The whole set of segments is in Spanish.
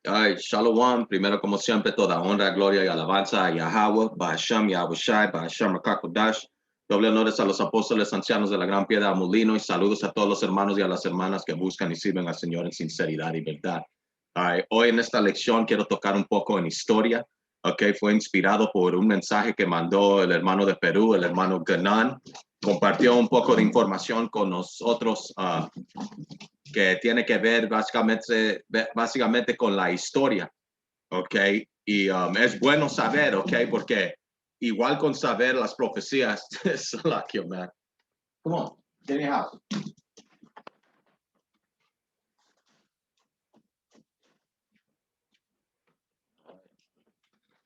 Ay, Shalom, primero como siempre, toda honra, gloria y alabanza a Yahweh, Bahasham, Yahushai, Bahasham, Rakakodash. Doble honores a los apóstoles ancianos de la Gran Piedra Molino y saludos a todos los hermanos y a las hermanas que buscan y sirven al Señor en sinceridad y verdad. Hoy en esta lección quiero tocar un poco en historia. Fue inspirado por un mensaje que mandó el hermano de Perú, el hermano Ganan. Compartió un poco de información con nosotros que tiene que ver básicamente con la historia, ¿ok? Y es bueno saber, ¿ok? Porque igual con saber las profecías, es like you, man. Come on, get in your house.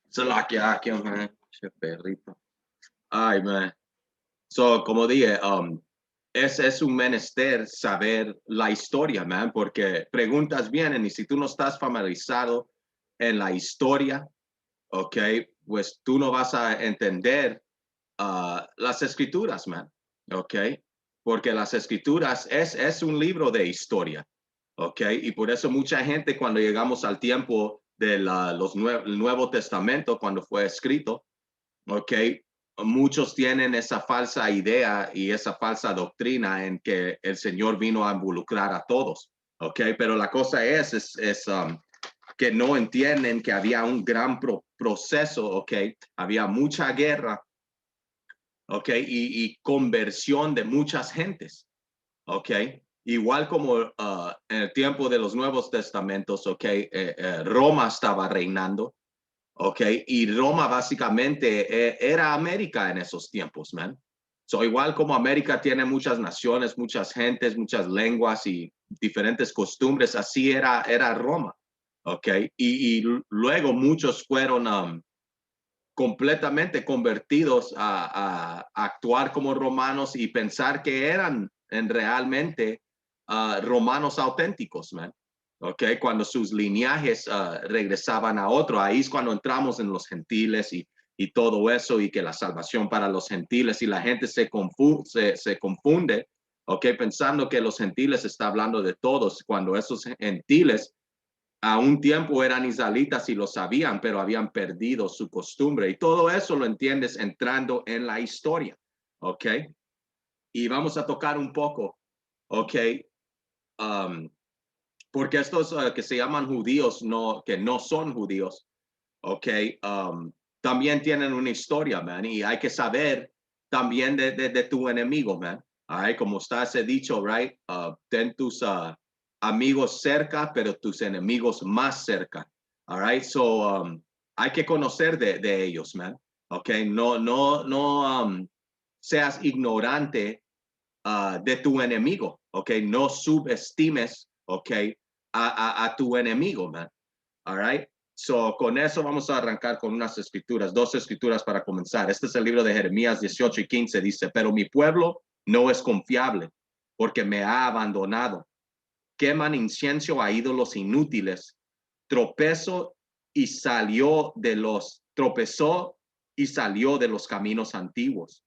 Salakia, man. Che perrito. Ay, man. So, como dije, es un menester saber la historia, man, porque preguntas vienen y si tú no estás familiarizado en la historia, ok, pues tú no vas a entender las escrituras, man, ok, porque las escrituras es un libro de historia, ok, y por eso mucha gente cuando llegamos al tiempo del Nuevo Testamento, cuando fue escrito, ok, muchos tienen esa falsa idea y esa falsa doctrina en que el Señor vino a involucrar a todos, ok, pero la cosa es que no entienden que había un gran proceso, ¿ok? Había mucha guerra, ¿ok? Y conversión de muchas gentes, ¿ok? Igual como en el tiempo de los Nuevos Testamentos, ¿ok? Roma estaba reinando, ¿ok? Y Roma básicamente era América en esos tiempos, man. So, igual como América tiene muchas naciones, muchas gentes, muchas lenguas y diferentes costumbres, así era Roma. ¿Ok? Y luego muchos fueron completamente convertidos a actuar como romanos y pensar que eran realmente romanos auténticos, man. ¿Ok? Cuando sus lineajes regresaban a otro, ahí es cuando entramos en los gentiles y todo eso y que la salvación para los gentiles y la gente se confunde, ¿ok? Pensando que los gentiles está hablando de todos, cuando esos gentiles a un tiempo eran israelitas y lo sabían, pero habían perdido su costumbre. Y todo eso lo entiendes entrando en la historia, ¿ok? Y vamos a tocar un poco, ¿ok? Um, porque estos que se llaman judíos, que no son judíos, ¿ok? También tienen una historia, man, y hay que saber también de tu enemigo, man. Right? Como está ese dicho, right? Ten tus amigos cerca, pero tus enemigos más cerca. All right? So, hay que conocer de ellos, man. ¿Ok? No seas ignorante de tu enemigo, ¿ok? No subestimes, ¿ok? A tu enemigo, man. All right. So, con eso vamos a arrancar con unas escrituras, dos escrituras para comenzar. Este es el libro de Jeremías 18 y 15. Dice, pero mi pueblo no es confiable porque me ha abandonado. Queman incienso a ídolos inútiles. Tropezó tropezó y salió de los caminos antiguos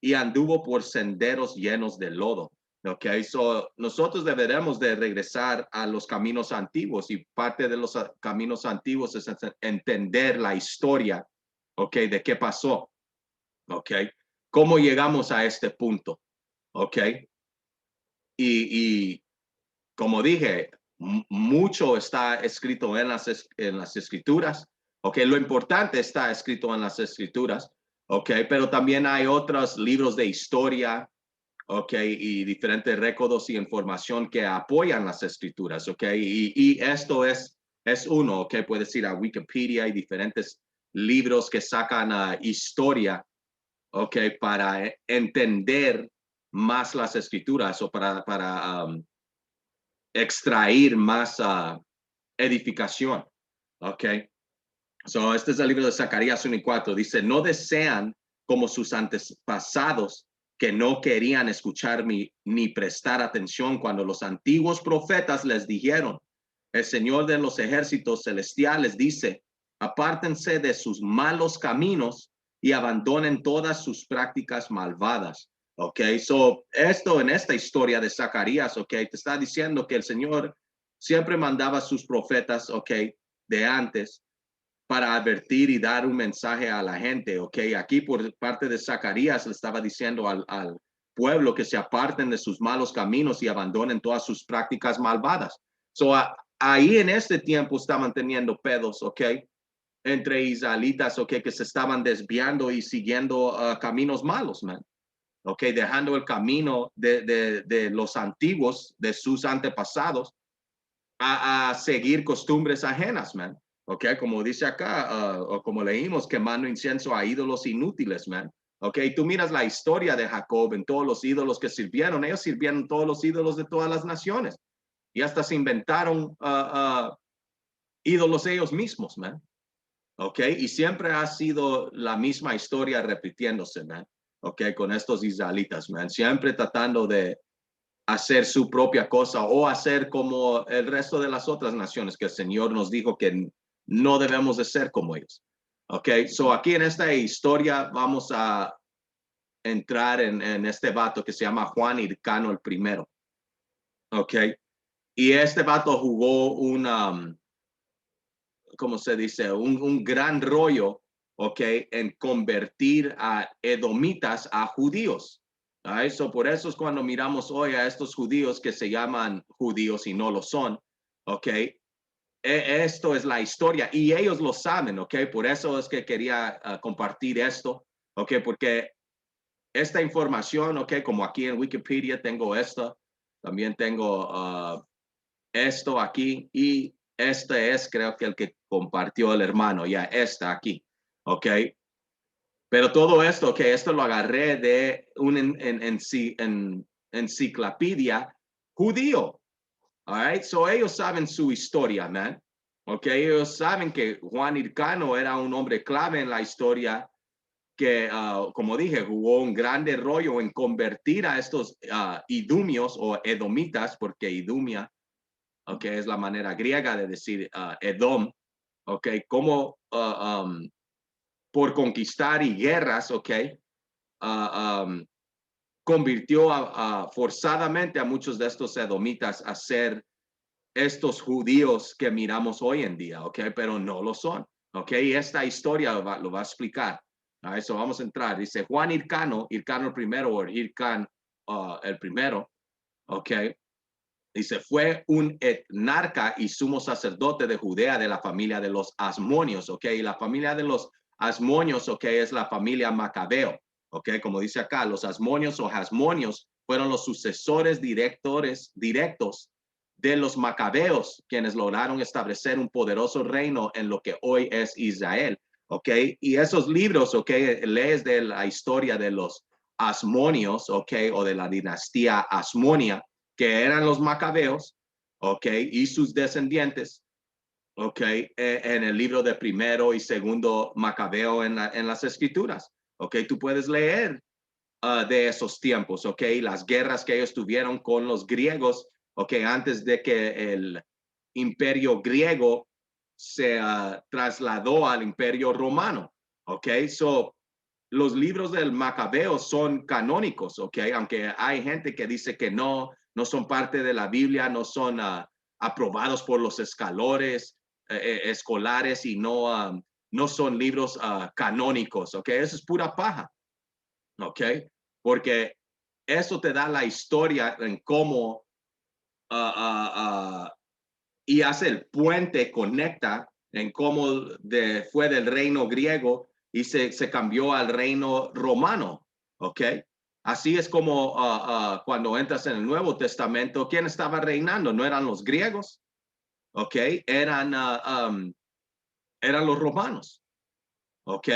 y anduvo por senderos llenos de lodo. Okay, so nosotros deberemos de regresar a los caminos antiguos y parte de los caminos antiguos es entender la historia, okay, de qué pasó, okay, cómo llegamos a este punto, okay, y como dije, mucho está escrito en las escrituras, okay, lo importante está escrito en las escrituras, okay, pero también hay otros libros de historia, ok, y diferentes récords y información que apoyan las escrituras, ok, y esto es uno, ok, puedes ir a Wikipedia y diferentes libros que sacan historia, ok, para entender más las escrituras o para extraer más edificación, ok. So, este es el libro de Zacarías 1 y 4. Dice, no desean como sus antepasados que no querían escucharme ni prestar atención cuando los antiguos profetas les dijeron, el Señor de los ejércitos celestiales dice, apártense de sus malos caminos y abandonen todas sus prácticas malvadas. Ok, so esto en esta historia de Zacarías, ok, te está diciendo que el Señor siempre mandaba a sus profetas, ok, de antes para advertir y dar un mensaje a la gente, ¿ok? Aquí por parte de Zacarías le estaba diciendo al pueblo que se aparten de sus malos caminos y abandonen todas sus prácticas malvadas. So, ahí en este tiempo estaban teniendo pedos, ¿ok? Entre israelitas, ¿ok? Que se estaban desviando y siguiendo caminos malos, man. ¿Ok? Dejando el camino de los antiguos, de sus antepasados, a seguir costumbres ajenas, man. Ok, como dice acá, o como leímos, quemando incienso a ídolos inútiles, man. Ok, tú miras la historia de Jacob en todos los ídolos que sirvieron. Ellos sirvieron todos los ídolos de todas las naciones. Y hasta se inventaron ídolos ellos mismos, man. Ok, y siempre ha sido la misma historia repitiéndose, man. Ok, con estos israelitas, man. Siempre tratando de hacer su propia cosa o hacer como el resto de las otras naciones que el Señor nos dijo que no debemos de ser como ellos. Ok, so aquí en esta historia vamos a entrar en este vato que se llama Juan Hircano el primero. Ok, y este vato jugó ¿cómo se dice? Un gran rollo, ok, en convertir a edomitas a judíos. Eso, por eso es cuando miramos hoy a estos judíos que se llaman judíos y no lo son, ok. Esto es la historia y ellos lo saben, ok. Por eso es que quería compartir esto, ok, porque esta información, ok, como aquí en Wikipedia tengo esto, también tengo esto aquí y este es creo que el que compartió el hermano, ya está aquí, ok. Pero todo esto, ok, esto lo agarré de un enciclopedia judío, all right, so ellos saben su historia, man, ok, ellos saben que Juan Hircano era un hombre clave en la historia que, como dije, jugó un grande rollo en convertir a estos idumios o edomitas, porque idumia, ok, es la manera griega de decir Edom, ok, como por conquistar y guerras, ok, convirtió forzadamente a muchos de estos edomitas a ser estos judíos que miramos hoy en día, ok, pero no lo son, ok, y esta historia lo va a explicar. A eso vamos a entrar. Dice Juan Hircano, Hircano el primero o Hircan el primero, ok. Dice, fue un etnarca y sumo sacerdote de Judea de la familia de los Asmonios, ¿ok? Y la familia de los Asmonios, ¿ok? Es la familia Macabeo, ¿ok? Como dice acá, los Asmonios o Hasmonios fueron los sucesores directos de los Macabeos, quienes lograron establecer un poderoso reino en lo que hoy es Israel, ¿ok? Y esos libros, ¿ok? Lees de la historia de los Asmonios, ¿ok? O de la dinastía Asmonia, que eran los macabeos, ¿ok? Y sus descendientes, ¿ok? En el libro de primero y segundo Macabeo en las escrituras, ¿ok? Tú puedes leer de esos tiempos, ¿ok? Las guerras que ellos tuvieron con los griegos, ¿ok? Antes de que el imperio griego se trasladó al imperio romano, ¿ok? So, los libros del Macabeo son canónicos, ¿ok? Aunque hay gente que dice que no son parte de la Biblia, no son aprobados por los escolares y no son libros canónicos, ¿ok? Eso es pura paja, ¿ok? Porque eso te da la historia en cómo y hace el puente, conecta en cómo fue del reino griego y se cambió al reino romano, ¿ok? Así es como cuando entras en el Nuevo Testamento, ¿quién estaba reinando? No eran los griegos, ¿ok? Eran los romanos, ¿ok?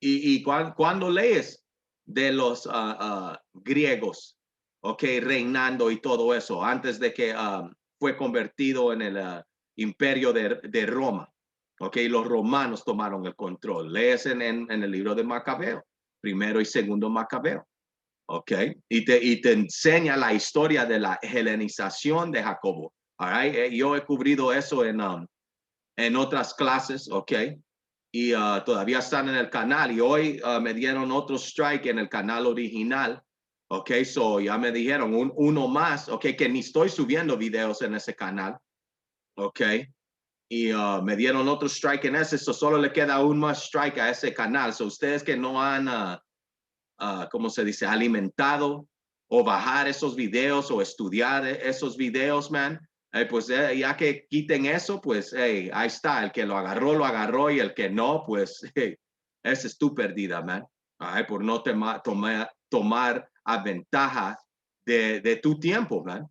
Y cuando lees de los griegos, ¿ok? Reinando y todo eso, antes de que fue convertido en el imperio de Roma, ¿ok? Los romanos tomaron el control. Lees en el libro de Macabeo, primero y segundo Macabeo, ¿ok? Y te enseña la historia de la helenización de Jacobo. All right? Yo he cubrido eso en otras clases, ¿ok? Y todavía están en el canal y hoy me dieron otro strike en el canal original, ok, so ya me dijeron uno más, ok, que ni estoy subiendo videos en ese canal, ok, y me dieron otro strike en ese, solo le queda un más strike a ese canal. So ustedes que no han, ¿cómo se dice?, alimentado o bajar esos videos o estudiar esos videos, man, pues ya que quiten eso, pues hey, ahí está, el que lo agarró y el que no, pues hey, esa es tu pérdida, man. Por no tomar a ventaja de tu tiempo, man.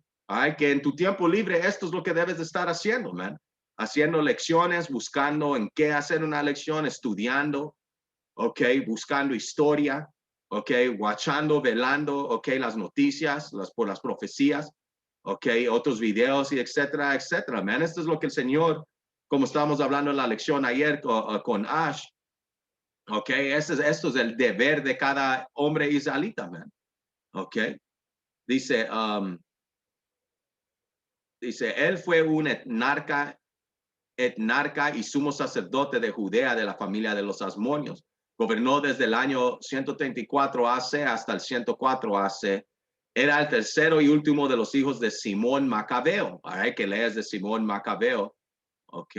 Que en tu tiempo libre esto es lo que debes de estar haciendo, man. Haciendo lecciones, buscando en qué hacer una lección, estudiando, ok, buscando historia, ok, watchando, velando, ok, las noticias, por las profecías, ok, otros videos y etcétera, etcétera, man. Esto es lo que el Señor, como estábamos hablando en la lección ayer con Ash, ok, esto es el deber de cada hombre israelita, man, ok. Dice, él fue un etnarca y sumo sacerdote de Judea de la familia de los Asmonios. Gobernó desde el año 134 AC hasta el 104 AC. Era el tercero y último de los hijos de Simón Macabeo. Que lees de Simón Macabeo. Ok.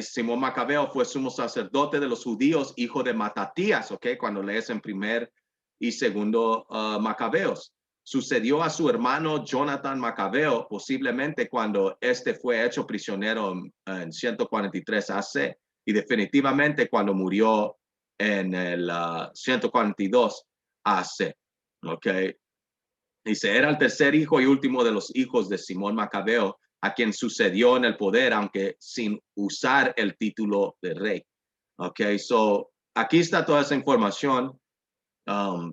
Simón Macabeo fue sumo sacerdote de los judíos, hijo de Matatías. Ok, cuando lees en primer y segundo Macabeos. Sucedió a su hermano Jonathan Macabeo, posiblemente cuando este fue hecho prisionero en 143 AC y definitivamente cuando murió en el 142 AC. Ok. Dice, era el tercer hijo y último de los hijos de Simón Macabeo, a quien sucedió en el poder, aunque sin usar el título de rey. Ok, so aquí está toda esa información.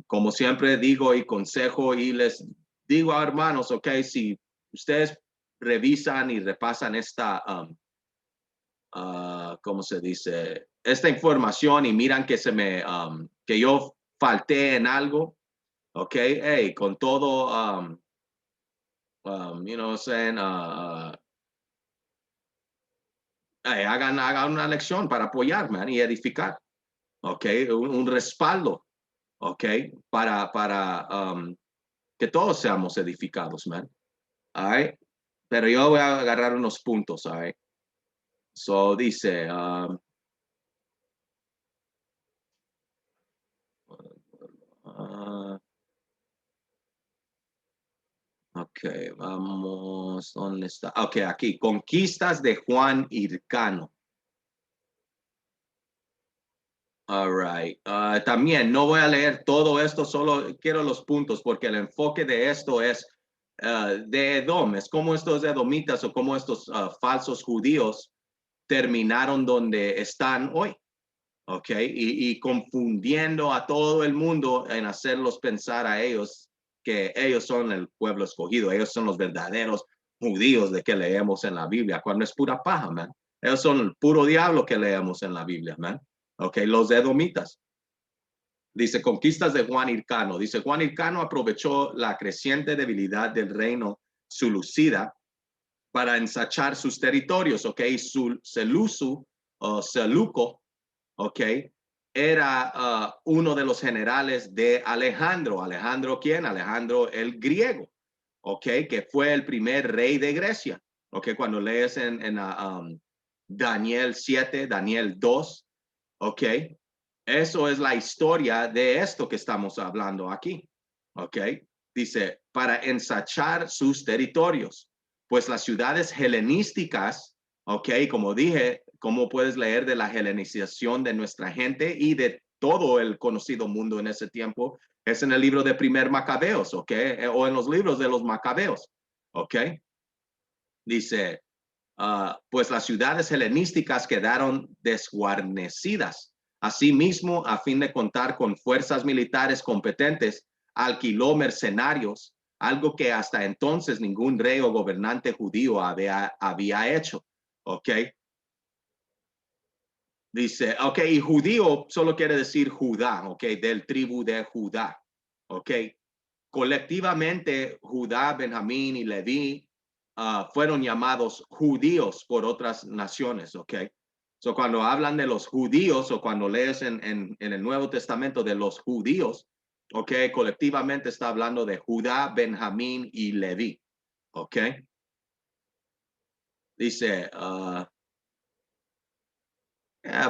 Como siempre digo y consejo y les digo a hermanos, ok, si ustedes revisan y repasan esta, ¿cómo se dice? Esta información y miran que que yo falté en algo, ok, hey, con todo, you know, saying, hey, hagan una lección para apoyar, man, y edificar, ok, un respaldo, ok, para que todos seamos edificados, man. All right? Pero yo voy a agarrar unos puntos, all right? So dice, uh, ok, vamos, ¿dónde está? Ok, aquí, conquistas de Juan Hircano. All right. También no voy a leer todo esto, solo quiero los puntos porque el enfoque de esto es de Edom, es como estos edomitas o como estos falsos judíos terminaron donde están hoy, ¿ok? Y confundiendo a todo el mundo en hacerlos pensar a ellos que ellos son el pueblo escogido, ellos son los verdaderos judíos de que leemos en la Biblia, cuando es pura paja, man. Ellos son el puro diablo que leemos en la Biblia, man. Ok, los edomitas. Dice, conquistas de Juan Hircano. Dice, Juan Hircano aprovechó la creciente debilidad del reino sulucida para ensachar sus territorios, ok. Selusu o Seluco, ok, era uno de los generales de Alejandro. ¿Alejandro quién? Alejandro el griego, ok, que fue el primer rey de Grecia. Ok, cuando lees en Daniel 7, Daniel 2, ok, eso es la historia de esto que estamos hablando aquí. ¿Ok? Dice, para ensachar sus territorios. Pues las ciudades helenísticas, ¿ok? Como dije, ¿cómo puedes leer de la helenización de nuestra gente y de todo el conocido mundo en ese tiempo? Es en el libro de Primer Macabeos, ¿ok? O en los libros de los Macabeos, ¿ok? Dice, pues las ciudades helenísticas quedaron desguarnecidas. Asimismo, a fin de contar con fuerzas militares competentes, alquiló mercenarios, algo que hasta entonces ningún rey o gobernante judío había hecho. ¿Ok? Dice, ok, y judío solo quiere decir Judá, ok, del tribu de Judá. Ok, colectivamente Judá, Benjamín y Leví fueron llamados judíos por otras naciones, ¿ok? So, cuando hablan de los judíos o cuando lees en el Nuevo Testamento de los judíos, ¿ok? Colectivamente está hablando de Judá, Benjamín y Leví, ¿ok? Dice,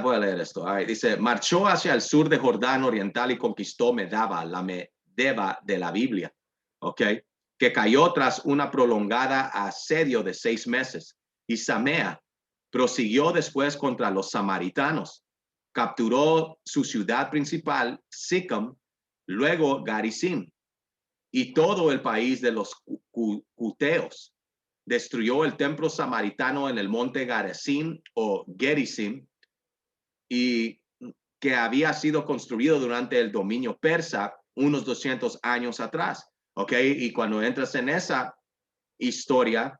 voy a leer esto. Dice, marchó hacia el sur de Jordán oriental y conquistó Medaba, la Medeba de la Biblia, ¿ok? Que cayó tras una prolongada asedio de 6 meses. Y Samea prosiguió después contra los samaritanos. Capturó su ciudad principal, Sichem, luego Garizim, y todo el país de los Cuteos. Destruyó el templo samaritano en el monte Garizim o Gerizim, y que había sido construido durante el dominio persa unos 200 años atrás. ¿Ok? Y cuando entras en esa historia,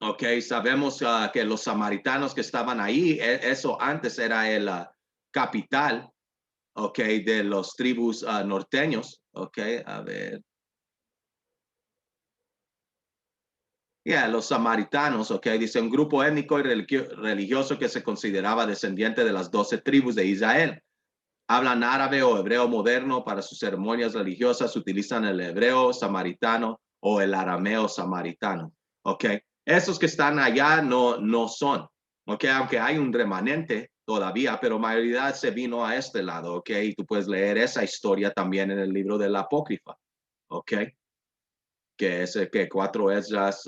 ¿ok? Sabemos que los samaritanos que estaban ahí, eso antes era el capital, ¿ok? De los tribus norteños. ¿Ok? A ver. Los samaritanos, ¿ok? Dice un grupo étnico y religioso que se consideraba descendiente de las 12 tribus de Israel. Hablan árabe o hebreo moderno. Para sus ceremonias religiosas utilizan el hebreo samaritano o el arameo samaritano. ¿Ok? Esos que están allá no son. ¿Ok? Aunque hay un remanente todavía, pero mayoría se vino a este lado. ¿Ok? Y tú puedes leer esa historia también en el libro de la Apócrifa. ¿Ok? Que es el que 4 Esdras,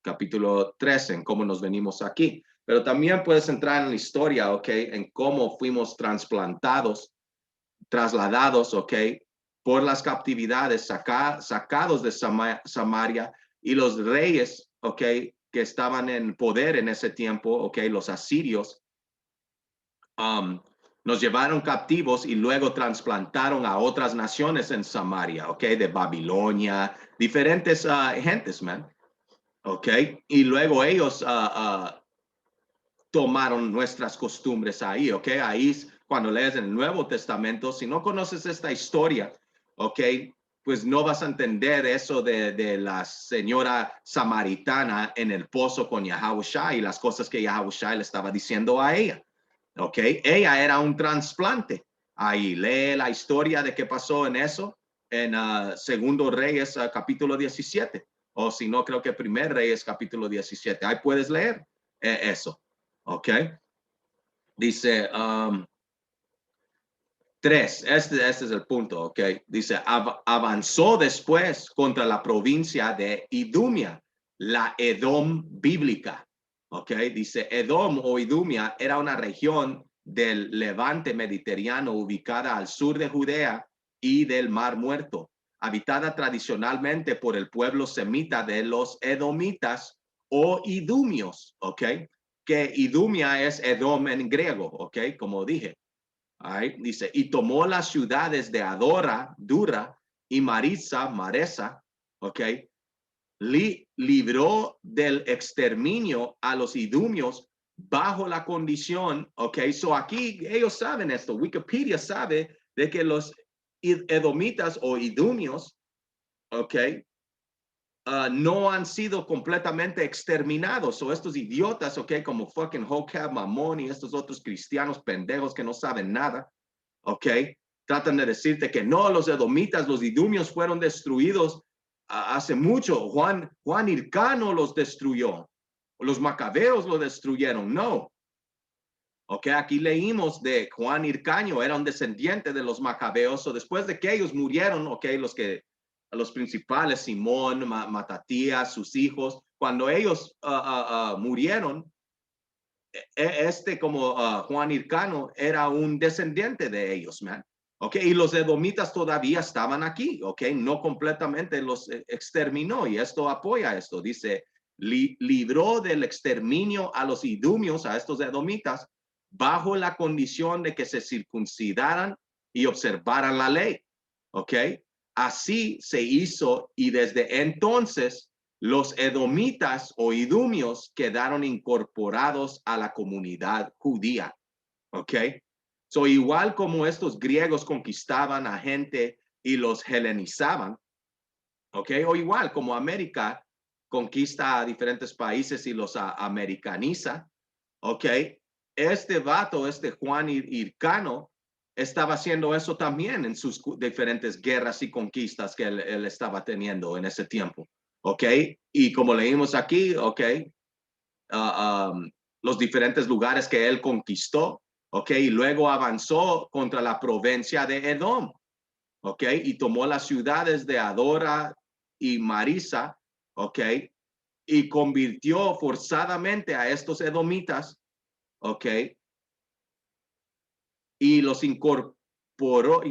capítulo 13, en cómo nos venimos aquí. Pero también puedes entrar en la historia, ¿ok? En cómo fuimos trasladados, ¿ok? Por las captividades, sacados de Samaria, y los reyes, ¿ok? Que estaban en poder en ese tiempo, ¿ok? Los asirios, nos llevaron captivos y luego trasplantaron a otras naciones en Samaria, ¿ok? De Babilonia, diferentes gentes, man, ¿ok? Y luego ellos tomaron nuestras costumbres ahí, ¿ok? Ahí cuando lees el Nuevo Testamento, si no conoces esta historia, ¿ok? Pues no vas a entender eso de la señora samaritana en el pozo con Yahushua y las cosas que Yahushua le estaba diciendo a ella, ¿ok? Ella era un trasplante. Ahí lee la historia de qué pasó en eso en Segundo Reyes, capítulo 17. O si no, creo que Primer Reyes, capítulo 17. Ahí puedes leer eso. ¿Ok? Dice 3, este es el punto, ¿ok? Dice, avanzó después contra la provincia de Idumea, la Edom bíblica, ¿ok? Dice, Edom o Idumea era una región del levante mediterráneo ubicada al sur de Judea y del Mar Muerto, habitada tradicionalmente por el pueblo semita de los edomitas o idumios, ¿ok? Que Idumea es Edom en griego, ¿ok? Como dije. Dice, y tomó las ciudades de Adora, Dura, y Maresa, ¿ok? Libró del exterminio a los idumios bajo la condición, ¿ok? So aquí ellos saben esto, Wikipedia sabe de que los edomitas o idumios, ¿ok? No han sido completamente exterminados. O estos idiotas, ok, como fucking Hokab, Mamón y estos otros cristianos pendejos que no saben nada, ok, tratan de decirte que no, los edomitas, los idumios fueron destruidos hace mucho. Juan Hircano los destruyó. Los macabeos lo destruyeron. No. Ok, aquí leímos de Juan Hircano, era un descendiente de los macabeos. O después de que ellos murieron, ok, los principales, Simón, Matatías, sus hijos, cuando ellos murieron, como Juan Hircano era un descendiente de ellos, man. Ok, y los edomitas todavía estaban aquí, ok, no completamente los exterminó, y esto apoya esto, dice, libró del exterminio a los idumios, a estos edomitas, bajo la condición de que se circuncidaran y observaran la ley, ok. Así se hizo, y desde entonces los edomitas o idumios quedaron incorporados a la comunidad judía, ¿ok? So, igual como estos griegos conquistaban a gente y los helenizaban, ¿ok? O igual como América conquista a diferentes países y los americaniza, ¿ok? Este vato, este Juan Hircano, estaba haciendo eso también en sus diferentes guerras y conquistas que él estaba teniendo en ese tiempo, ¿ok? Y como leímos aquí, ¿ok? los diferentes lugares que él conquistó, ¿ok? Y luego avanzó contra la provincia de Edom, ¿ok? Y tomó las ciudades de Adora y Marisa, ¿ok? Y convirtió forzadamente a estos edomitas, ¿ok? Y los incorporó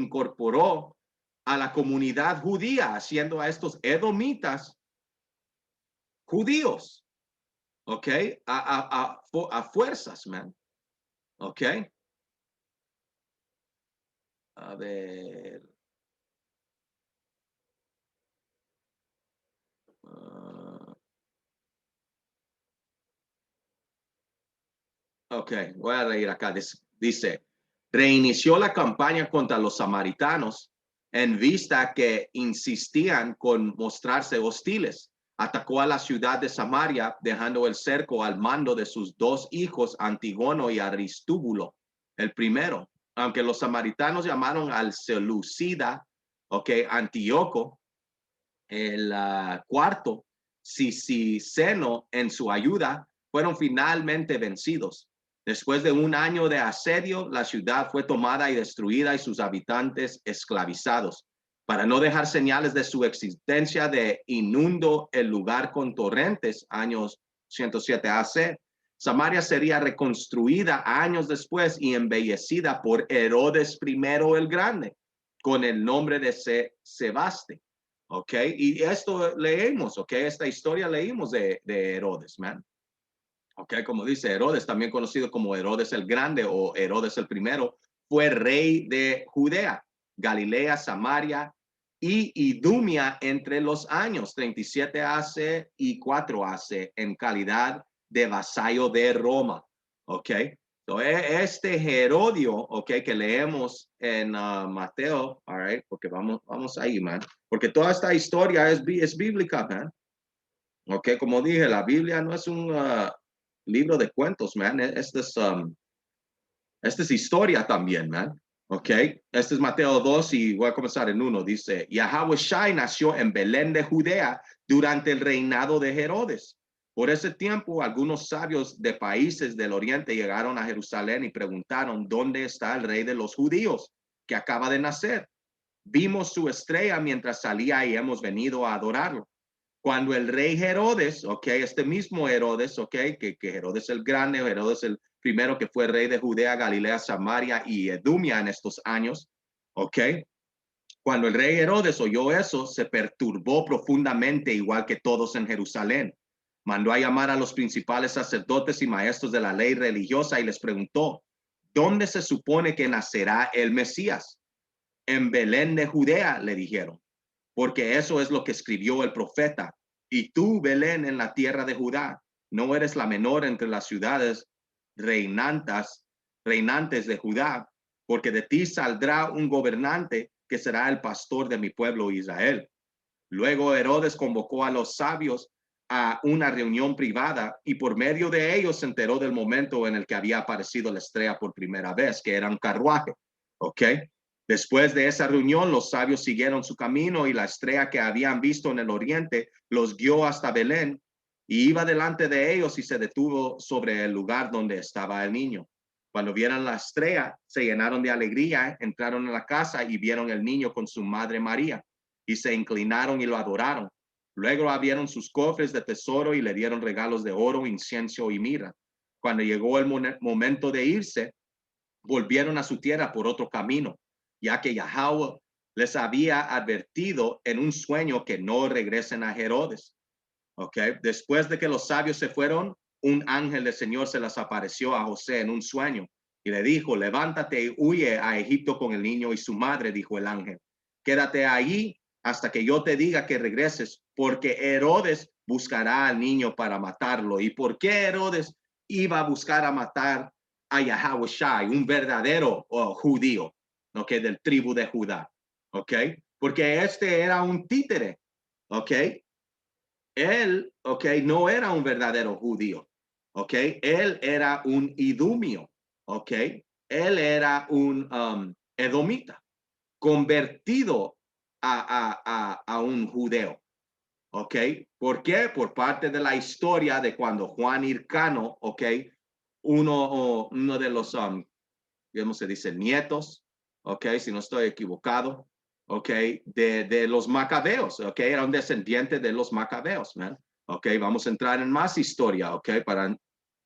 a la comunidad judía, haciendo a estos edomitas judíos, ¿ok? A fuerzas, man, ¿ok? A ver. Uh, ok, voy a leer acá. Dice, reinició la campaña contra los samaritanos en vista que insistían con mostrarse hostiles. Atacó a la ciudad de Samaria, dejando el cerco al mando de sus dos hijos, Antígono y Aristúbulo, el primero. Aunque los samaritanos llamaron al Seleucida, ok, Antíoco, el cuarto, Sisiceno en su ayuda, fueron finalmente vencidos. Después de un año de asedio, la ciudad fue tomada y destruida y sus habitantes esclavizados. Para no dejar señales de su existencia, de inundó el lugar con torrentes, años 107 AC. Samaria sería reconstruida años después y embellecida por Herodes I el Grande, con el nombre de Sebaste. ¿Ok? Y esto leemos, ¿ok? Esta historia leímos de Herodes, man. ¿Ok? Como dice Herodes, también conocido como Herodes el Grande o Herodes el Primero, fue rey de Judea, Galilea, Samaria y Idumea entre los años 37 AC y 4 AC en calidad de vasallo de Roma. ¿Ok? Este Herodio, ok, que leemos en Mateo, all right, porque vamos ahí, man, porque toda esta historia es bíblica, man. Ok, como dije, la Biblia no es un libro de cuentos, man. Esta es historia también, man. Ok, este es Mateo 2 y voy a comenzar en 1. Dice, Yahawashi nació en Belén de Judea durante el reinado de Herodes. Por ese tiempo, algunos sabios de países del oriente llegaron a Jerusalén y preguntaron, ¿dónde está el rey de los judíos que acaba de nacer? Vimos su estrella mientras salía y hemos venido a adorarlo. Cuando el rey Herodes, ok, este mismo Herodes, ok, que Herodes el Grande, Herodes el primero que fue rey de Judea, Galilea, Samaria y Edumea en estos años, ok, cuando el rey Herodes oyó eso, se perturbó profundamente, igual que todos en Jerusalén. Mandó a llamar a los principales sacerdotes y maestros de la ley religiosa y les preguntó, ¿dónde se supone que nacerá el Mesías? En Belén de Judea, le dijeron, porque eso es lo que escribió el profeta. Y tú, Belén, en la tierra de Judá, no eres la menor entre las ciudades reinantes de Judá, porque de ti saldrá un gobernante que será el pastor de mi pueblo Israel. Luego Herodes convocó a los sabios a una reunión privada y por medio de ellos se enteró del momento en el que había aparecido la estrella por primera vez, que era un carruaje. ¿Ok? Después de esa reunión, los sabios siguieron su camino y la estrella que habían visto en el oriente los guió hasta Belén y iba delante de ellos y se detuvo sobre el lugar donde estaba el niño. Cuando vieron la estrella, se llenaron de alegría, entraron a la casa y vieron el niño con su madre María y se inclinaron y lo adoraron. Luego abrieron sus cofres de tesoro y le dieron regalos de oro, incienso y mirra. Cuando llegó el momento de irse, volvieron a su tierra por otro camino, ya que Yahweh les había advertido en un sueño que no regresen a Herodes. Okay. Después de que los sabios se fueron, un ángel del Señor se les apareció a José en un sueño y le dijo, levántate y huye a Egipto con el niño y su madre, dijo el ángel. Quédate allí hasta que yo te diga que regreses, porque Herodes buscará al niño para matarlo. ¿Y por qué Herodes iba a buscar a matar a Yahawashi, un verdadero judío, ¿ok? Del tribu de Judá, ¿ok? Porque este era un títere, ¿ok? Él, ok, no era un verdadero judío, ok, él era un idumio, ok, él era un edomita convertido a un judeo, ¿ok? ¿Por qué? Por parte de la historia de cuando Juan Hircano, ¿ok? Uno de los, digamos, se dice nietos, ¿ok? Si no estoy equivocado, ¿ok? De los macabeos, ¿ok? Era un descendiente de los macabeos, man. ¿Ok? Vamos a entrar en más historia, ¿ok? Para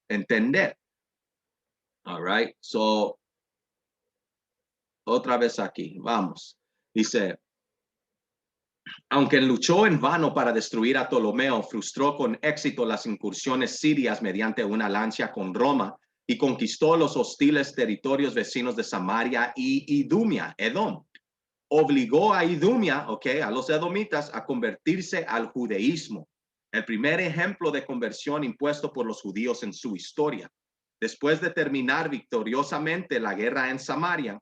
entender. All right. So, otra vez aquí, vamos. Dice, aunque luchó en vano para destruir a Ptolomeo, frustró con éxito las incursiones sirias mediante una alianza con Roma y conquistó los hostiles territorios vecinos de Samaria y Idumea, Edom. Obligó a Idumea, a los edomitas, a convertirse al judaísmo, el primer ejemplo de conversión impuesto por los judíos en su historia. Después de terminar victoriosamente la guerra en Samaria,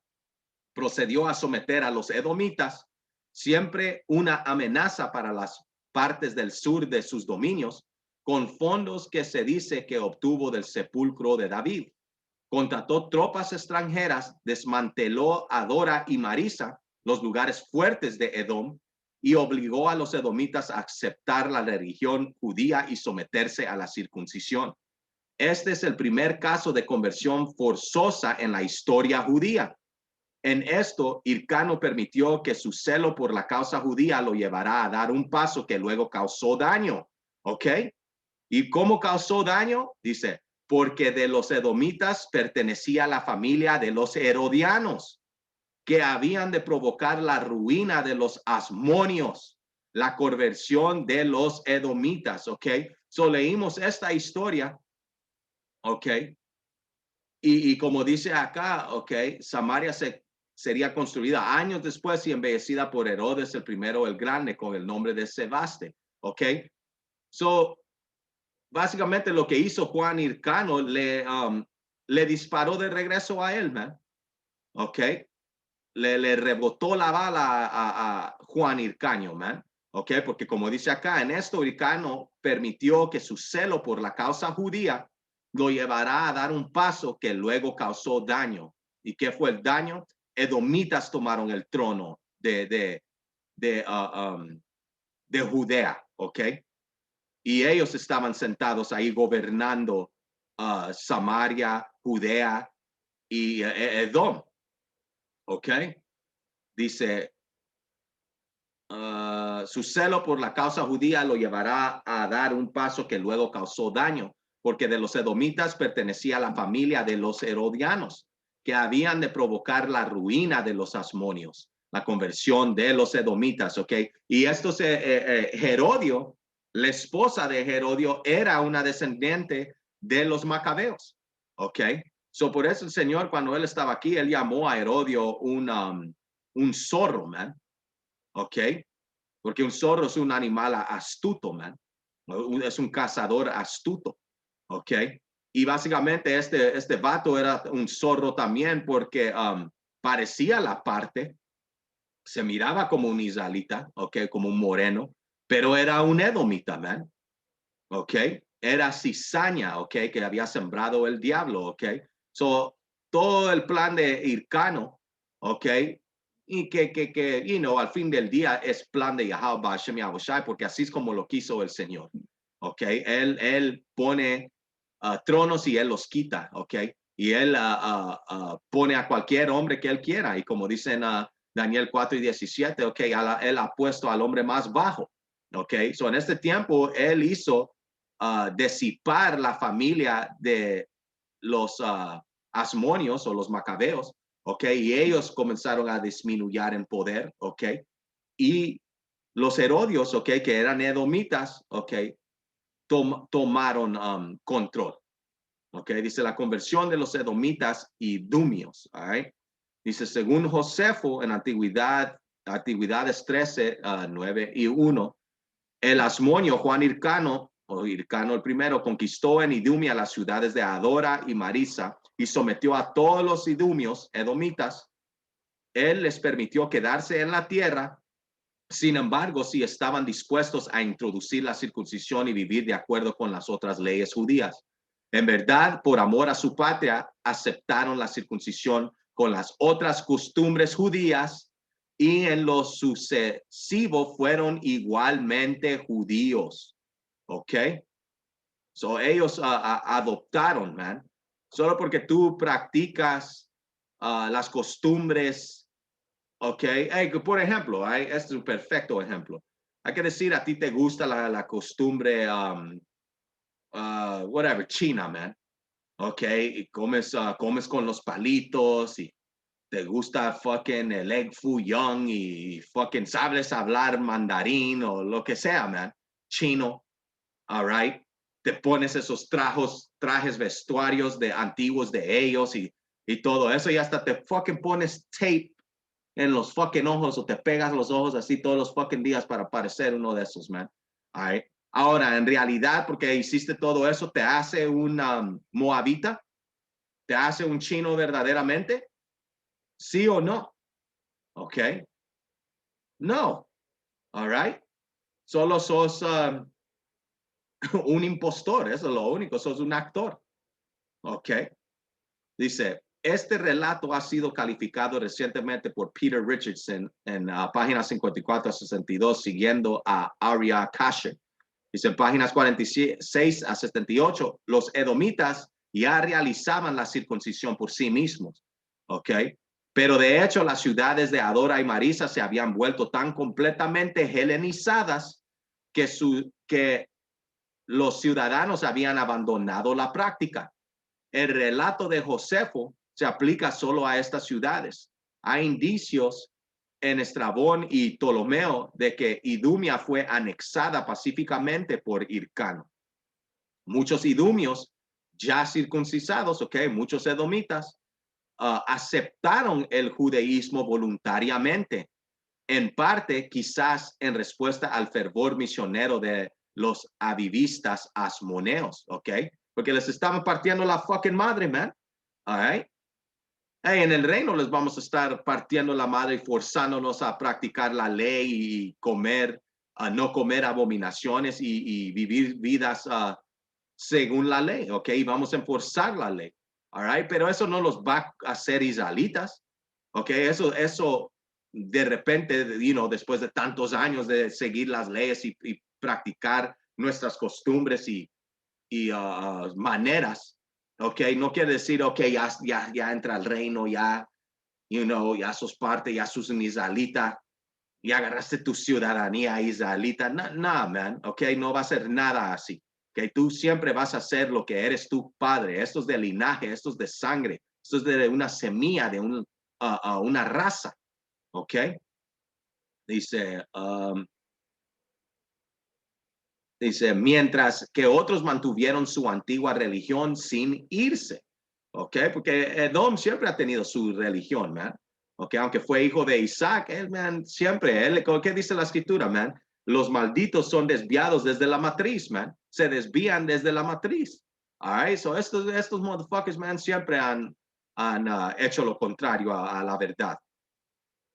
procedió a someter a los edomitas, siempre una amenaza para las partes del sur de sus dominios, con fondos que se dice que obtuvo del sepulcro de David. Contrató tropas extranjeras, desmanteló Adora y Marisa, los lugares fuertes de Edom, y obligó a los edomitas a aceptar la religión judía y someterse a la circuncisión. Este es el primer caso de conversión forzosa en la historia judía. En esto, Hircano permitió que su celo por la causa judía lo llevara a dar un paso que luego causó daño. ¿Ok? ¿Y cómo causó daño? Dice, porque de los edomitas pertenecía a la familia de los herodianos, que habían de provocar la ruina de los asmonios, la conversión de los edomitas. ¿Ok? So leímos esta historia. ¿Ok? Y como dice acá, Samaria sería construida años después y embellecida por Herodes el primero el Grande con el nombre de Sebaste. So, básicamente lo que hizo Juan Hircano le disparó de regreso a él, man. Le rebotó la bala a Juan Hircano, man. Porque como dice acá, en esto Hircano permitió que su celo por la causa judía lo llevará a dar un paso que luego causó daño. ¿Y qué fue el daño? Edomitas tomaron el trono de Judea, y ellos estaban sentados ahí gobernando Samaria, Judea y Edom, dice, su celo por la causa judía lo llevará a dar un paso que luego causó daño, porque de los edomitas pertenecía a la familia de los herodianos, que habían de provocar la ruina de los asmonios, la conversión de los edomitas, y esto Herodio, la esposa de Herodio, era una descendiente de los macabeos, so por eso el Señor, cuando él estaba aquí, él llamó a Herodio un zorro, man. Porque un zorro es un animal astuto, man. Es un cazador astuto, y básicamente este vato era un zorro también porque parecía la parte, se miraba como un israelita, como un moreno, pero era un edomita, man. Era cizaña, que había sembrado el diablo, so todo el plan de Hircano, y que al fin del día es plan de Yahweh Hashem Yahushai, porque así es como lo quiso el Señor, él pone tronos y él los quita, y él pone a cualquier hombre que él quiera, y como dicen Daniel 4:17, él ha puesto al hombre más bajo, so en este tiempo él hizo disipar la familia de los asmonios o los macabeos, y ellos comenzaron a disminuir en poder, y los herodios, que eran edomitas, tomaron control, dice la conversión de los edomitas y dumios, dice según Josefo en Antigüedades 13, 9 y 1, el asmonio Juan Hircano, o Hircano el primero, conquistó en Idumea las ciudades de Adora y Marisa y sometió a todos los idumios, edomitas. Él les permitió quedarse en la tierra. Sin embargo, si estaban dispuestos a introducir la circuncisión y vivir de acuerdo con las otras leyes judías. En verdad, por amor a su patria, aceptaron la circuncisión con las otras costumbres judías y en lo sucesivo fueron igualmente judíos. ¿Ok? So ellos adoptaron, man. Solo porque tú practicas las costumbres, ¿ok? Hey, por ejemplo, este es un perfecto ejemplo. Hay que decir, a ti te gusta la costumbre, whatever, China, man. ¿Ok? Y comes con los palitos y te gusta fucking el egg foo young y fucking sabes hablar mandarín o lo que sea, man. Chino, all right. Te pones esos trajes vestuarios de antiguos de ellos y todo eso y hasta te fucking pones tape en los fucking ojos o te pegas los ojos así todos los fucking días para parecer uno de esos, man. All right. Ahora, en realidad, porque hiciste todo eso, ¿te hace un moabita? ¿Te hace un chino verdaderamente? ¿Sí o no? ¿Ok? No. All right. Solo sos un impostor, eso es lo único, sos un actor. ¿Ok? Dice, este relato ha sido calificado recientemente por Peter Richardson en páginas 54 a 62, siguiendo a Arya Kasher. Dice, en páginas 46 a 78, los edomitas ya realizaban la circuncisión por sí mismos. ¿Ok? Pero de hecho, las ciudades de Adora y Marisa se habían vuelto tan completamente helenizadas que los ciudadanos habían abandonado la práctica. El relato de Josefo se aplica solo a estas ciudades. Hay indicios en Estrabón y Ptolomeo de que Idumea fue anexada pacíficamente por Hircano. Muchos idumios ya circuncisados, muchos edomitas, aceptaron el judaísmo voluntariamente, en parte quizás en respuesta al fervor misionero de los avivistas asmoneos, porque les estaban partiendo la fucking madre, man. All right. Hey, en el reino les vamos a estar partiendo la madre y forzándonos a practicar la ley y comer, no comer abominaciones y vivir vidas según la ley, y vamos a enforzar la ley. All right. Pero eso no los va a hacer israelitas, eso de repente, después de tantos años de seguir las leyes y practicar nuestras costumbres y maneras, no quiere decir, ya entra al reino, ya sos parte, ya sos un israelita, ya agarraste tu ciudadanía israelita. No, man, no va a ser nada así. Tú siempre vas a ser lo que eres tu padre. Esto es de linaje, esto es de sangre, esto es de una semilla, de una raza, Dice, dice, mientras que otros mantuvieron su antigua religión sin irse. Porque Edom siempre ha tenido su religión, man. Aunque fue hijo de Isaac, él, man, siempre, ¿qué dice la escritura, man? Los malditos son desviados desde la matriz, man. Se desvían desde la matriz. All right, so estos motherfuckers, man, siempre han hecho lo contrario a la verdad.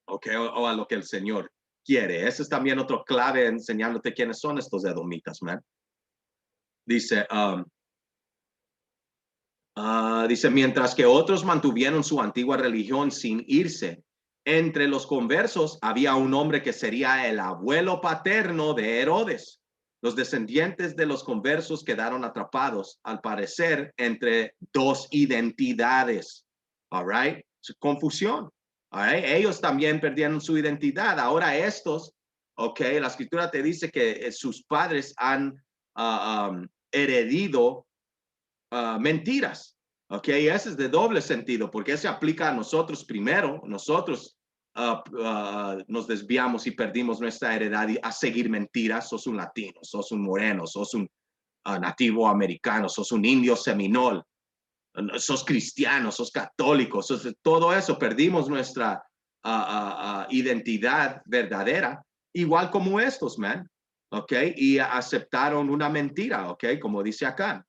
O a lo que el Señor quiere. Ese es también otro clave enseñándote quiénes son estos edomitas, man. Dice, dice, mientras que otros mantuvieron su antigua religión sin irse, entre los conversos había un hombre que sería el abuelo paterno de Herodes. Los descendientes de los conversos quedaron atrapados, al parecer, entre dos identidades. All right? Confusión. All right? Ellos también perdieron su identidad. Ahora estos, la escritura te dice que sus padres han heredado mentiras. Ese es de doble sentido, porque se aplica a nosotros primero. Nosotros nos desviamos y perdimos nuestra heredad a seguir mentiras. Sos un latino, sos un moreno, sos un nativo americano, sos un indio seminol, sos cristiano, sos católico, todo eso. Perdimos nuestra identidad verdadera, igual como estos, man. Y aceptaron una mentira, como dice acá.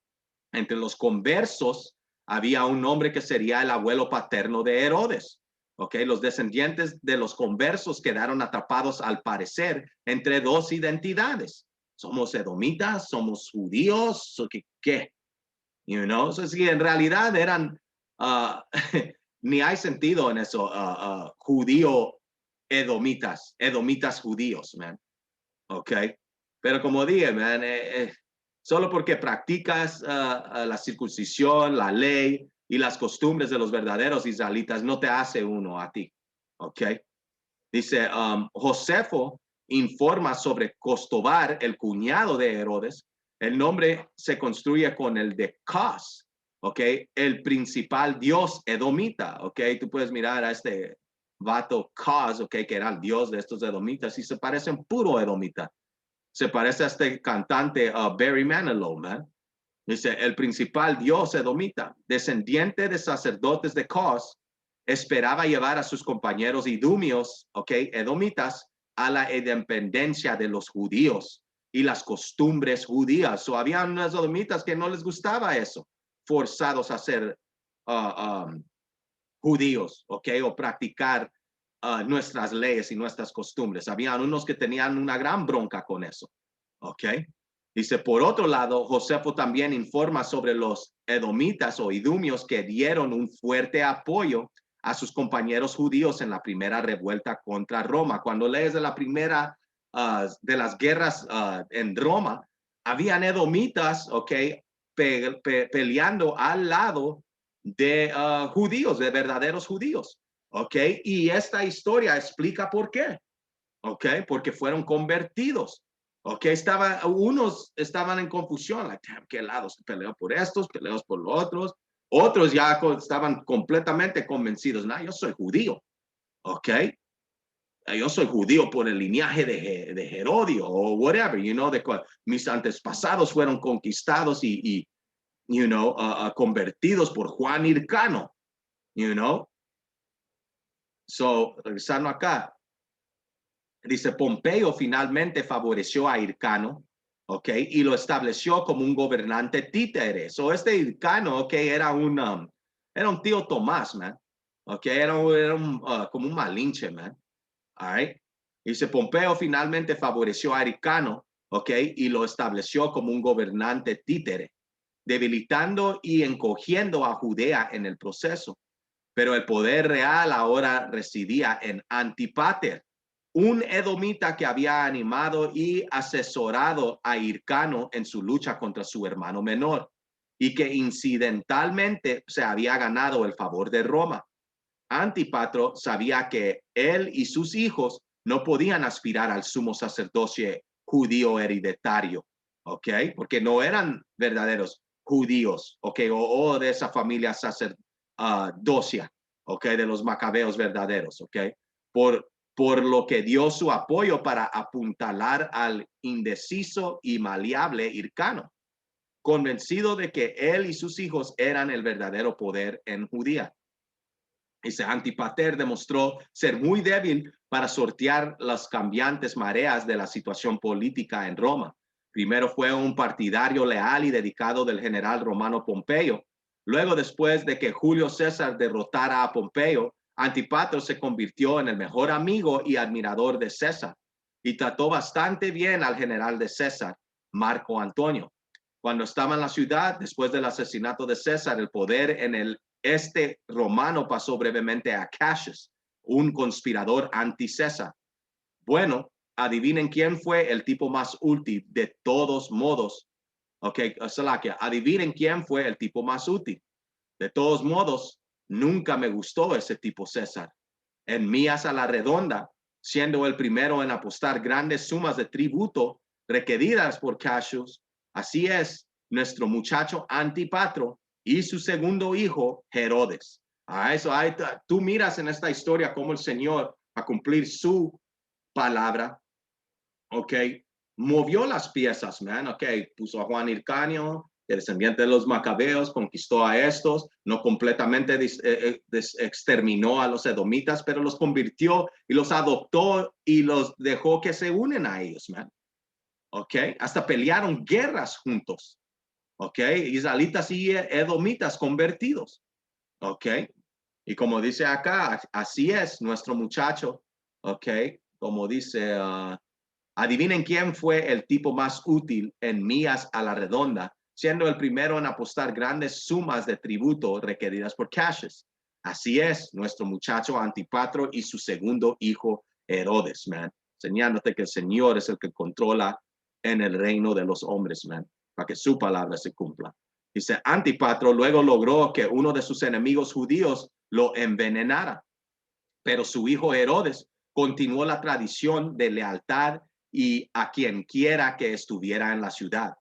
Entre los conversos había un hombre que sería el abuelo paterno de Herodes. Los descendientes de los conversos quedaron atrapados, al parecer, entre dos identidades. ¿Somos edomitas? ¿Somos judíos? ¿Qué? So, sí, en realidad eran, ni hay sentido en eso, judío edomitas judíos, man. Ok. Pero como dije, man, solo porque practicas la circuncisión, la ley y las costumbres de los verdaderos israelitas no te hace uno a ti. Ok. Dice, Josefo informa sobre Costobar, el cuñado de Herodes. El nombre se construye con el de Cos, ¿ok? El principal dios edomita, ¿ok? Tú puedes mirar a este vato Cos, ¿ok? Que era el dios de estos edomitas y se parecen puro edomita. Se parece a este cantante Barry Manilow, man. Dice, el principal dios edomita, descendiente de sacerdotes de Cos, esperaba llevar a sus compañeros idumios, ¿ok? Edomitas, a la independencia de los judíos y las costumbres judías. O había unos edomitas que no les gustaba eso, forzados a ser judíos, ¿ok? O practicar nuestras leyes y nuestras costumbres. Habían unos que tenían una gran bronca con eso, ¿ok? Dice, por otro lado, Josefo también informa sobre los edomitas o idumios que dieron un fuerte apoyo a sus compañeros judíos en la primera revuelta contra Roma. Cuando lees de la primera de las guerras en Roma, habían edomitas, ¿ok? Peleando al lado de judíos, de verdaderos judíos, ¿ok? Y esta historia explica por qué, ¿ok? Porque fueron convertidos, ¿ok? Unos estaban en confusión, like, damn, ¿qué lados? Peleo por estos, peleos por los otros. Otros ya estaban completamente convencidos, no, yo soy judío, ¿ok? Yo soy judío por el linaje de Herodio o whatever, you know, mis antepasados fueron conquistados y you know, convertidos por Juan Hircano, you know. So, regresando acá, dice, Pompeyo finalmente favoreció a Hircano, ¿ok? Y lo estableció como un gobernante títere. So, este Hircano, ¿ok? Era un tío Tomás, man, ¿ok? Era como un malinche, man, all right? Dice, Pompeyo finalmente favoreció a Hircano, ¿ok? Y lo estableció como un gobernante títere, debilitando y encogiendo a Judea en el proceso. Pero el poder real ahora residía en Antipater, un edomita que había animado y asesorado a Hircano en su lucha contra su hermano menor y que incidentalmente se había ganado el favor de Roma. Antipatro sabía que él y sus hijos no podían aspirar al sumo sacerdocio judío hereditario, ¿ok? Porque no eran verdaderos judíos, ¿ok? O de esa familia sacerdocia, ¿ok? De los macabeos verdaderos, ¿ok? Por lo que dio su apoyo para apuntalar al indeciso y maleable Hircano, convencido de que él y sus hijos eran el verdadero poder en Judía. Ese Antipater demostró ser muy débil para sortear las cambiantes mareas de la situación política en Roma. Primero fue un partidario leal y dedicado del general romano Pompeyo. Luego, después de que Julio César derrotara a Pompeyo, Antipater se convirtió en el mejor amigo y admirador de César y trató bastante bien al general de César, Marco Antonio. Cuando estaba en la ciudad, después del asesinato de César, el poder en el este romano pasó brevemente a Cassius, un conspirador anti-César. Bueno, adivinen quién fue el tipo más útil de todos modos. Ok, Salakia, adivinen quién fue el tipo más útil. De todos modos, nunca me gustó ese tipo César. En Mías a la Redonda, siendo el primero en apostar grandes sumas de tributo requeridas por Cassius, así es nuestro muchacho Antipatro y su segundo hijo Herodes. A eso tú miras en esta historia cómo el Señor, a cumplir su palabra, ok, movió las piezas, man, ok, puso a Juan Hircanio, el descendiente de los macabeos, conquistó a estos, no completamente exterminó a los edomitas, pero los convirtió y los adoptó y los dejó que se unen a ellos, man. Ok, hasta pelearon guerras juntos. Ok, israelitas y edomitas convertidos. Ok, y como dice acá, así es nuestro muchacho. Ok, como dice, adivinen quién fue el tipo más útil en Mías a la Redonda, siendo el primero en apostar grandes sumas de tributo requeridas por Cassius. Así es nuestro muchacho Antipatro y su segundo hijo Herodes, man, enseñándote que el Señor es el que controla en el reino de los hombres, man, para que su palabra se cumpla. Dice, Antípatro luego logró que uno de sus enemigos judíos lo envenenara, pero su hijo Herodes continuó la tradición de lealtad y a quien quiera que estuviera en la ciudad.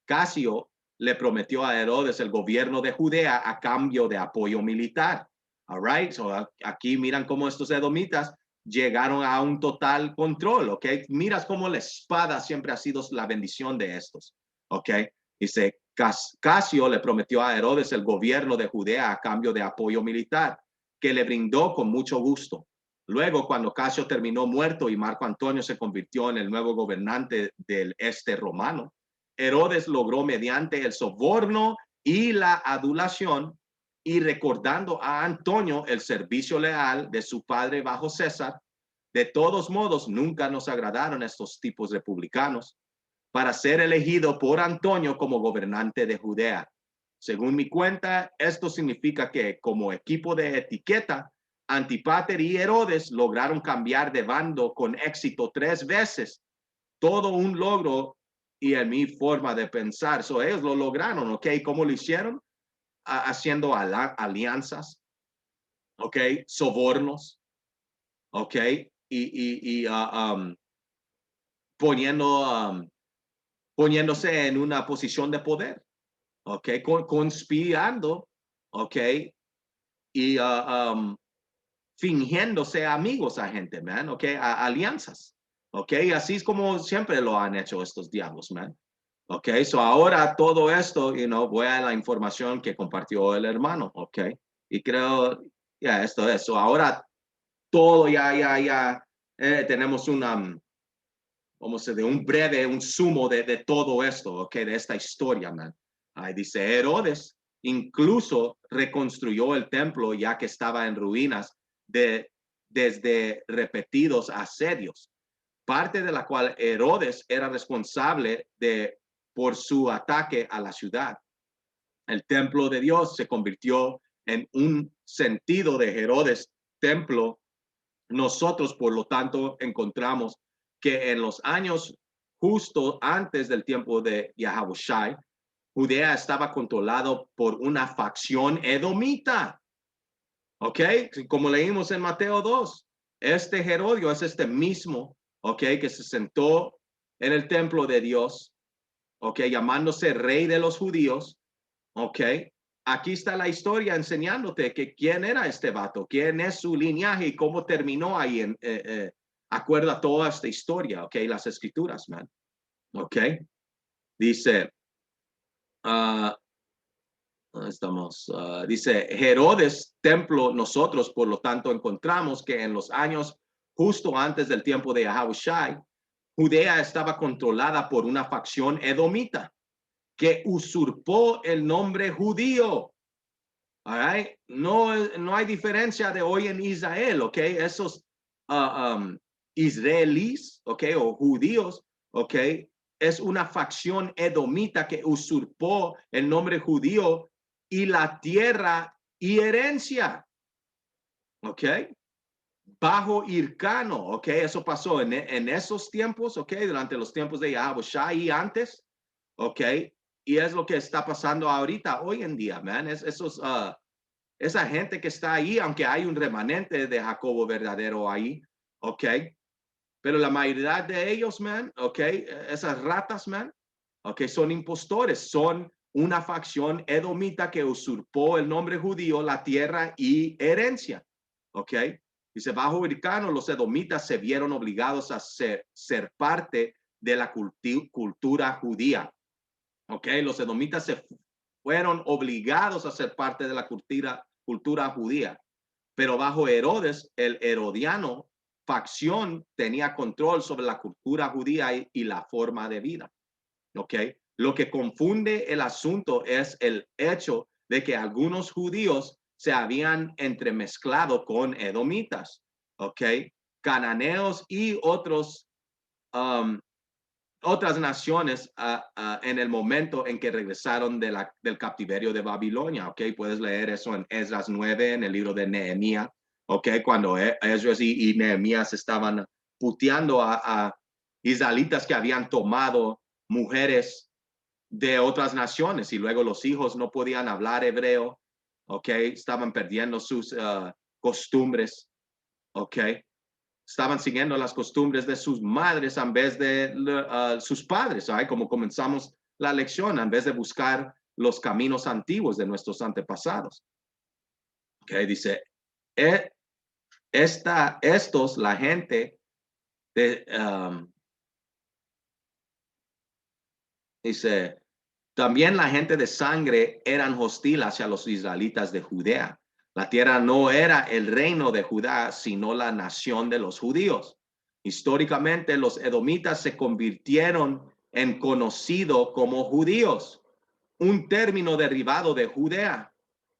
Casio le prometió a Herodes el gobierno de Judea a cambio de apoyo militar. All right, so aquí miran cómo estos edomitas llegaron a un total control, ¿ok? Miras cómo la espada siempre ha sido la bendición de estos, ¿ok? Dice, Casio le prometió a Herodes el gobierno de Judea a cambio de apoyo militar, que le brindó con mucho gusto. Luego, cuando Casio terminó muerto y Marco Antonio se convirtió en el nuevo gobernante del este romano, Herodes logró mediante el soborno y la adulación y recordando a Antonio el servicio leal de su padre bajo César. De todos modos, nunca nos agradaron estos tipos republicanos para ser elegido por Antonio como gobernante de Judea. Según mi cuenta, esto significa que como equipo de etiqueta, Antípater y Herodes lograron cambiar de bando con éxito 3 veces. Todo un logro y en mi forma de pensar. So, ellos lo lograron, ¿ok? ¿Cómo lo hicieron? Haciendo alianzas, ¿ok? Sobornos, ¿ok? Y poniendo, poniéndose en una posición de poder, ¿ok? Conspirando, ¿ok? Y fingiéndose amigos a gente, man, ¿ok? Alianzas, ¿ok? Así es como siempre lo han hecho estos diablos, man. Ok, so ahora todo esto, voy a la información que compartió el hermano, ok, y creo, ya, esto es, so ahora todo tenemos una, vamos a decir, un sumo de todo esto, ok, de esta historia, man. Ahí dice Herodes, incluso reconstruyó el templo ya que estaba en ruinas desde repetidos asedios, parte de la cual Herodes era responsable por su ataque a la ciudad. El templo de Dios se convirtió en un sentido de Herodes templo. Nosotros, por lo tanto, encontramos que en los años justo antes del tiempo de Yahushai, Judea estaba controlado por una facción edomita. ¿Ok? Como leímos en Mateo 2, este Herodio es este mismo, ¿ok? Que se sentó en el templo de Dios, ¿ok? Llamándose rey de los judíos, ¿ok? Aquí está la historia enseñándote que quién era este vato, quién es su linaje y cómo terminó ahí, acuerdo a toda esta historia, ¿ok? Las escrituras, man, ¿ok? Dice, estamos, dice Herodes, templo, nosotros por lo tanto encontramos que en los años justo antes del tiempo de Ahahushai, Judea estaba controlada por una facción edomita que usurpó el nombre judío. All right? No hay diferencia de hoy en Israel, ¿ok? Esos israelíes, ¿ok? O judíos, ¿ok? Es una facción edomita que usurpó el nombre judío y la tierra y herencia, ¿ok? Bajo Hircano, ¿ok? Eso pasó en esos tiempos, ¿ok? Durante los tiempos de Yahushua y antes, ¿ok? Y es lo que está pasando ahorita, hoy en día, man. Esa gente que está ahí, aunque hay un remanente de Jacobo verdadero ahí, ¿ok? Pero la mayoría de ellos, man, ¿ok? Esas ratas, man, ¿ok? Son impostores, son una facción edomita que usurpó el nombre judío, la tierra y herencia, ¿ok? Dice, bajo Hircano, los edomitas se vieron obligados a ser parte de la cultura judía, ¿ok? Los edomitas se fueron obligados a ser parte de la cultura judía, pero bajo Herodes, el herodiano facción tenía control sobre la cultura judía y la forma de vida. ¿Ok? Lo que confunde el asunto es el hecho de que algunos judíos se habían entremezclado con edomitas, ¿ok? Cananeos y otras naciones en el momento en que regresaron del cautiverio de Babilonia, ¿ok? Puedes leer eso en Esdras 9, en el libro de Nehemías, ¿ok? Cuando ellos y Nehemías estaban puteando a israelitas que habían tomado mujeres de otras naciones y luego los hijos no podían hablar hebreo, ¿ok? Estaban perdiendo sus costumbres, ¿ok? Estaban siguiendo las costumbres de sus madres en vez de sus padres, ¿sabes? Como comenzamos la lección, en vez de buscar los caminos antiguos de nuestros antepasados. ¿Ok? Dice, estos, la gente, de, dice, también la gente de sangre eran hostil hacia los israelitas de Judea. La tierra no era el reino de Judá, sino la nación de los judíos. Históricamente, los edomitas se convirtieron en conocido como judíos, un término derivado de Judea,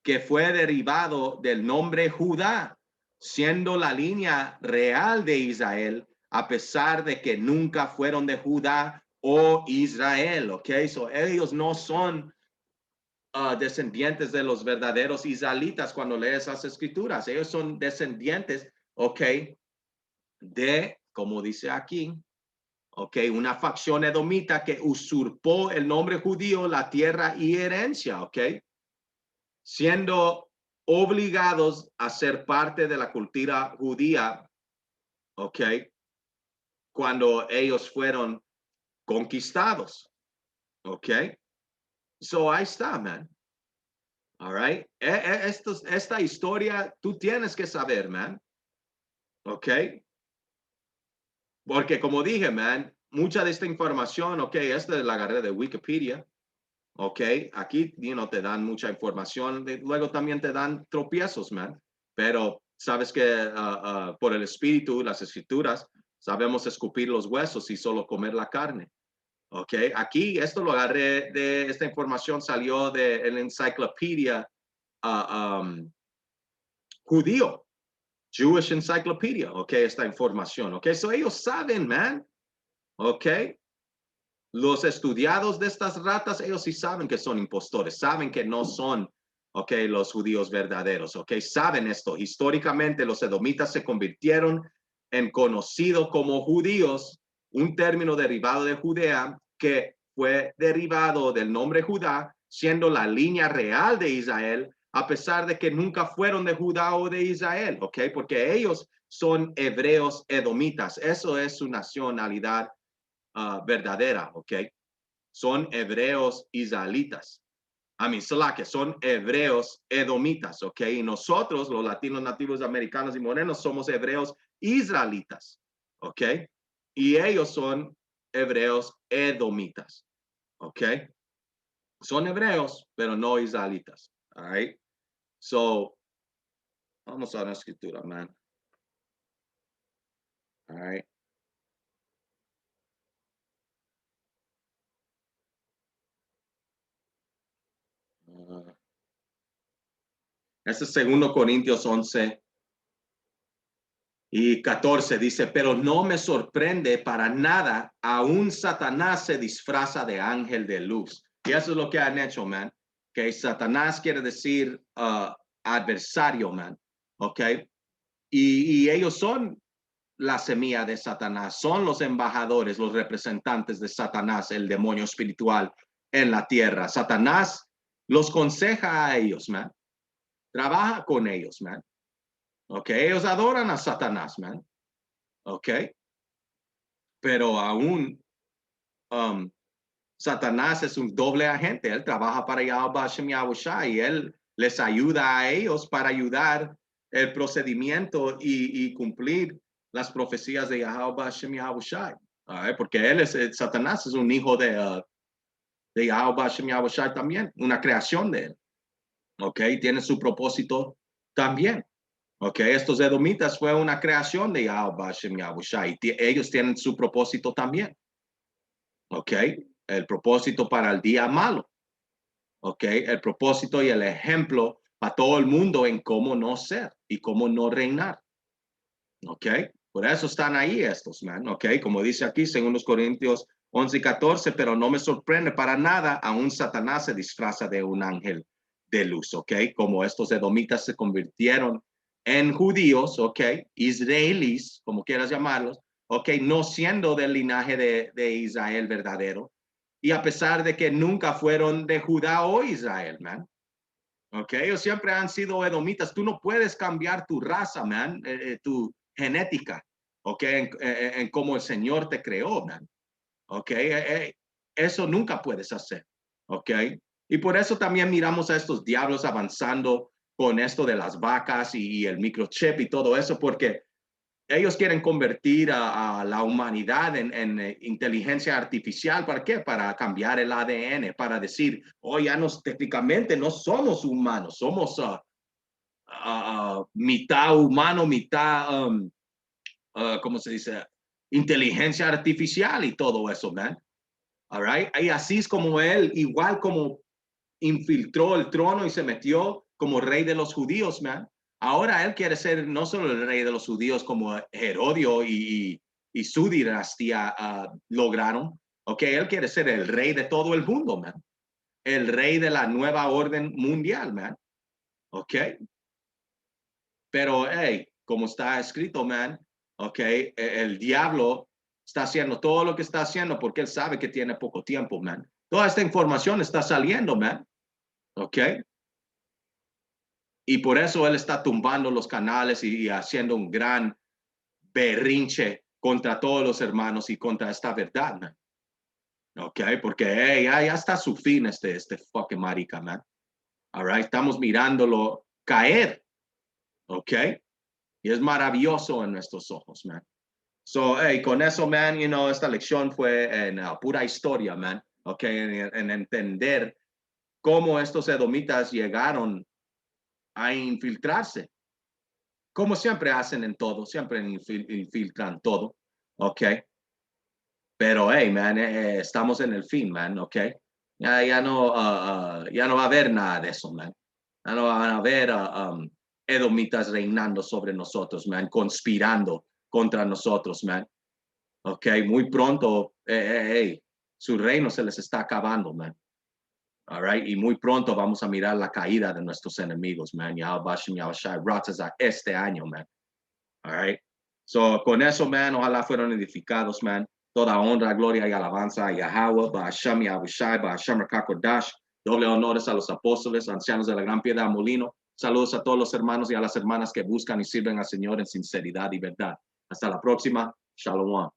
que fue derivado del nombre Judá, siendo la línea real de Israel, a pesar de que nunca fueron de Judá o Israel, ¿ok? So ellos no son descendientes de los verdaderos israelitas cuando lees esas escrituras. Ellos son descendientes, ¿ok? De, como dice aquí, ¿ok? Una facción edomita que usurpó el nombre judío, la tierra y herencia, ¿ok? Siendo obligados a ser parte de la cultura judía, ¿ok? Cuando ellos fueron conquistados, ¿ok? So ahí está, man. All right. Esta historia tú tienes que saber, man. ¿Ok? Porque como dije, man, mucha de esta información, ok, esta la agarré de Wikipedia. Ok, aquí te dan mucha información, luego también te dan tropiezos, man. Pero sabes que por el espíritu, las escrituras, sabemos escupir los huesos y solo comer la carne. Ok, aquí esto lo agarré de, esta información salió de la enciclopedia judío, Jewish Encyclopedia, ok, esta información, ok, so ellos saben, man, ok, los estudiados de estas ratas, ellos sí saben que son impostores, saben que no son, ok, los judíos verdaderos, ok, saben esto, históricamente los edomitas se convirtieron en conocido como judíos, un término derivado de Judea que fue derivado del nombre Judá, siendo la línea real de Israel, a pesar de que nunca fueron de Judá o de Israel, ok, porque ellos son hebreos edomitas, eso es su nacionalidad verdadera, ¿ok? Son hebreos israelitas. A mí, que son hebreos edomitas, ¿ok? Y nosotros, los latinos nativos americanos y morenos, somos hebreos israelitas, ¿ok? Y ellos son hebreos edomitas, ¿ok? Son hebreos, pero no israelitas, all right? So, vamos a la escritura, man. All right. Este es 2 Corintios 11:14 dice, pero no me sorprende para nada, aún Satanás se disfraza de ángel de luz. Y eso es lo que han hecho, man. Que Satanás quiere decir adversario, man. Ok. Y ellos son la semilla de Satanás, son los embajadores, los representantes de Satanás, el demonio espiritual en la tierra. Satanás los aconseja a ellos, man. Trabaja con ellos, man. Ok, ellos adoran a Satanás, man. Ok, pero aún Satanás es un doble agente. Él trabaja para Yahweh Hashem Yahushua y él les ayuda a ellos para ayudar el procedimiento y cumplir las profecías de Yahweh Hashem Yahushua. Porque él es, Satanás es un hijo de Yahweh Hashem Yahushua también, una creación de él. Ok, tiene su propósito también. Ok, estos edomitas fue una creación de Yahweh Hashem Yahushua y ellos tienen su propósito también. Ok, el propósito para el día malo. Ok, el propósito y el ejemplo para todo el mundo en cómo no ser y cómo no reinar. Ok, por eso están ahí estos, man. Ok, como dice aquí, según los Corintios 11:14, pero no me sorprende para nada, aún Satanás se disfraza de un ángel de luz, ok, como estos edomitas se convirtieron en judíos, ok, israelíes, como quieras llamarlos, ok, no siendo del linaje de Israel verdadero, y a pesar de que nunca fueron de Judá o Israel, man. Ok, ellos siempre han sido edomitas. Tú no puedes cambiar tu raza, man, tu genética, ok, en cómo el Señor te creó, man. Ok, eso nunca puedes hacer, ok. Y por eso también miramos a estos diablos avanzando con esto de las vacas y el microchip y todo eso, porque ellos quieren convertir a la humanidad en inteligencia artificial. ¿Para qué? Para cambiar el ADN, para decir, oh, ya nos técnicamente no somos humanos, somos mitad humano, mitad, ¿cómo se dice? Inteligencia artificial y todo eso, man. All right? Y así es como él, igual como infiltró el trono y se metió como rey de los judíos, man. Ahora él quiere ser no solo el rey de los judíos como Herodio y su dinastía lograron, ok, él quiere ser el rey de todo el mundo, man. El rey de la nueva orden mundial, man. Ok, pero hey, como está escrito, man, ok, el diablo está haciendo todo lo que está haciendo porque él sabe que tiene poco tiempo, man. Toda esta información está saliendo, man. Ok, y por eso él está tumbando los canales y haciendo un gran berrinche contra todos los hermanos y contra esta verdad, man. Ok, porque hey, ya está su fin este fucking marica, man. All right, estamos mirándolo caer, ok, y es maravilloso en nuestros ojos, man. So, hey, con eso, man, you know, esta lección fue en pura historia, man, ok, en entender cómo estos edomitas llegaron a infiltrarse como siempre hacen en todo, siempre infiltran todo, ¿ok? Pero, hey, man, estamos en el fin, man, ¿ok? Ya no va a haber nada de eso, man. Ya no van a haber edomitas reinando sobre nosotros, man, conspirando contra nosotros, man, ¿ok? Muy pronto, hey, su reino se les está acabando, man. All right, y muy pronto vamos a mirar la caída de nuestros enemigos, man. Este año, man. All right. So, con eso, man, ojalá fueron edificados, man. Toda honra, gloria y alabanza a Yahweh, Ba'asham Yahushai, Ba'asham Rakakodash. Doble honores a los apóstoles, ancianos de la Gran Piedra Molino. Saludos a todos los hermanos y a las hermanas que buscan y sirven al Señor en sinceridad y verdad. Hasta la próxima. Shalom.